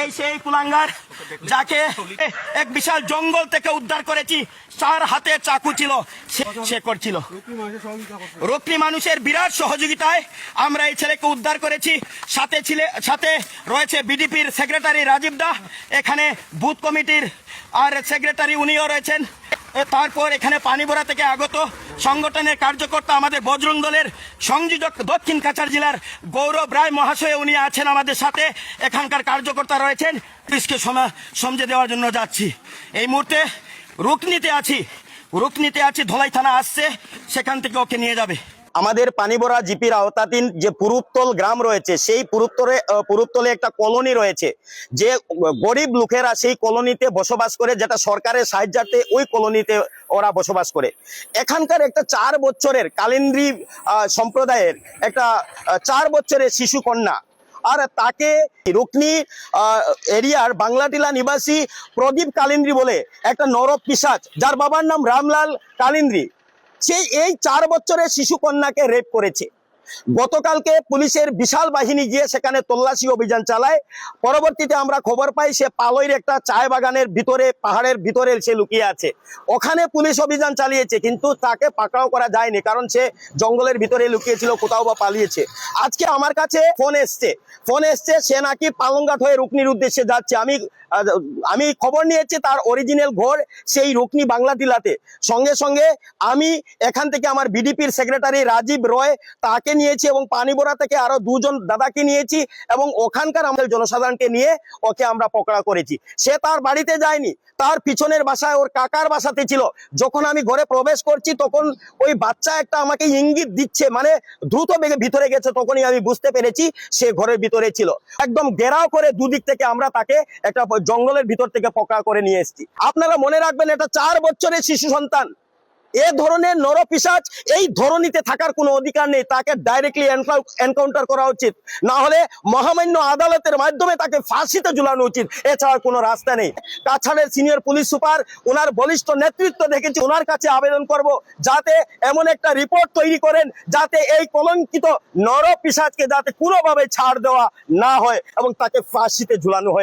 এই সেই কুলাঙ্গার যাকে এক বিশাল জঙ্গল থেকে উদ্ধার করেছি, 4 হাতে চাকু ছিল, সে করছিল। রুকনি মানুষের বিরাট সহযোগিতায় আমরা এই ছেলেকে উদ্ধার করেছি। সাথে রয়েছে বিডিপির সেক্রেটারি রাজীব দা, এখানে বুথ কমিটির আর সেক্রেটারি উনিও রয়েছেন। তারপর এখানে পানিবোরা থেকে আগত সংগঠনের কার্যকর্তা আমাদের বজরং দলের সংযোজক দক্ষিণ কাছাড় জেলার গৌরব রায় মহাশয়, উনি আছেন আমাদের সাথে। এখানকার কার্যকর্তা রয়েছেন। পুলিশকে সমঝে দেওয়ার জন্য যাচ্ছি। এই মুহূর্তে রুকনিতে আছি, ধলাই থানা আসছে, সেখান থেকে ওকে নিয়ে যাবে। আমাদের পানিবোরা জিপির আওতাধীন যে পুরুত্তল গ্রাম রয়েছে, সেই পুরুত্তলে একটা কলোনি রয়েছে, যে গরিব লোকেরা সেই কলোনিতে বসবাস করে, যেটা সরকারের সাহায্যার্থে ওই কলোনিতে ওরা বসবাস করে। এখানকার একটা 4 বছরের কালিন্দ্রি সম্প্রদায়ের একটা 4 বছরের শিশু কন্যা, আর তাকে রুকনি এরিয়ার বাংলাটিলা নিবাসী প্রদীপ কালিন্দ্রি বলে একটা নরক পিশাচ, যার বাবার নাম রামলাল কালিন্দ্রি, সেই এই 4 বছরের শিশু কন্যাকে রেপ করেছে। গতকালকে পুলিশের বিশাল বাহিনী গিয়ে সেখানে তল্লাশি অভিযান চালায়। পরবর্তীতে আমরা খবর পাই সে পালইয়ের একটা চায় বাগানের ভিতরে, পাহাড়ের ভিতরে সে লুকিয়ে আছে। ওখানে পুলিশ অভিযান চালিয়েছে, কিন্তু তাকে পাকড়াও করা যায়নি, কারণ সে জঙ্গলের ভিতরে লুকিয়েছিল, কোথাও বা পালিয়েছে। আজকে আমার কাছে ফোন এসছে সে নাকি পালংঘাট হয়ে রুকনির উদ্দেশ্যে যাচ্ছে। আমি খবর নিয়েছি তার অরিজিনাল ঘর সেই রুকনি বাংলাটিলাতে। সঙ্গে সঙ্গে আমি এখান থেকে আমার বিডিপির সেক্রেটারি রাজীব রয় তাকে নিয়েছি, এবং পানিবোরা থেকে আরো 2 জন দাদাকে নিয়েছি, এবং ওখানকার আমাদের জনসাধারণকে নিয়ে ওকে আমরা পকড়া করেছি। সে তার বাড়িতে যায়নি, তার পিছনের বাসায় ওর কাকার বাসাতে ছিল। যখন আমি ঘরে প্রবেশ করছি তখন ওই বাচ্চা একটা আমাকে ইঙ্গিত দিচ্ছে, মানে দ্রুত বেগে ভিতরে গেছে। তখনই আমি বুঝতে পেরেছি সে ঘরের ভিতরে ছিল। একদম ঘেরাও করে দুদিক থেকে আমরা তাকে একটা জঙ্গলের ভিতর থেকে পকড়া করে নিয়ে এসেছি। আপনারা মনে রাখবেন, এটা 4 বছরের শিশু সন্তান। এ ধরনের নরপিশাচ এই ধরনীতে থাকার কোনো অধিকার নেই। তাকে ডাইরেক্টলি এনকাউন্টার করা উচিত, না হলে মহামান্য আদালতের মাধ্যমে তাকে ফাঁসিতে ঝুলানো উচিত। এছাড়া কোনো রাস্তা নেই। কাছাড়ের সিনিয়র পুলিশ সুপার, ওনার বলিষ্ঠ নেতৃত্ব দেখেছি, ওনার কাছে আবেদন করব যাতে এমন একটা রিপোর্ট তৈরি করেন যাতে এই কলঙ্কিত নরপিশাচকে যাতে কোনোভাবে ছাড় দেওয়া না হয় এবং তাকে ফাঁসিতে ঝুলানো হয়।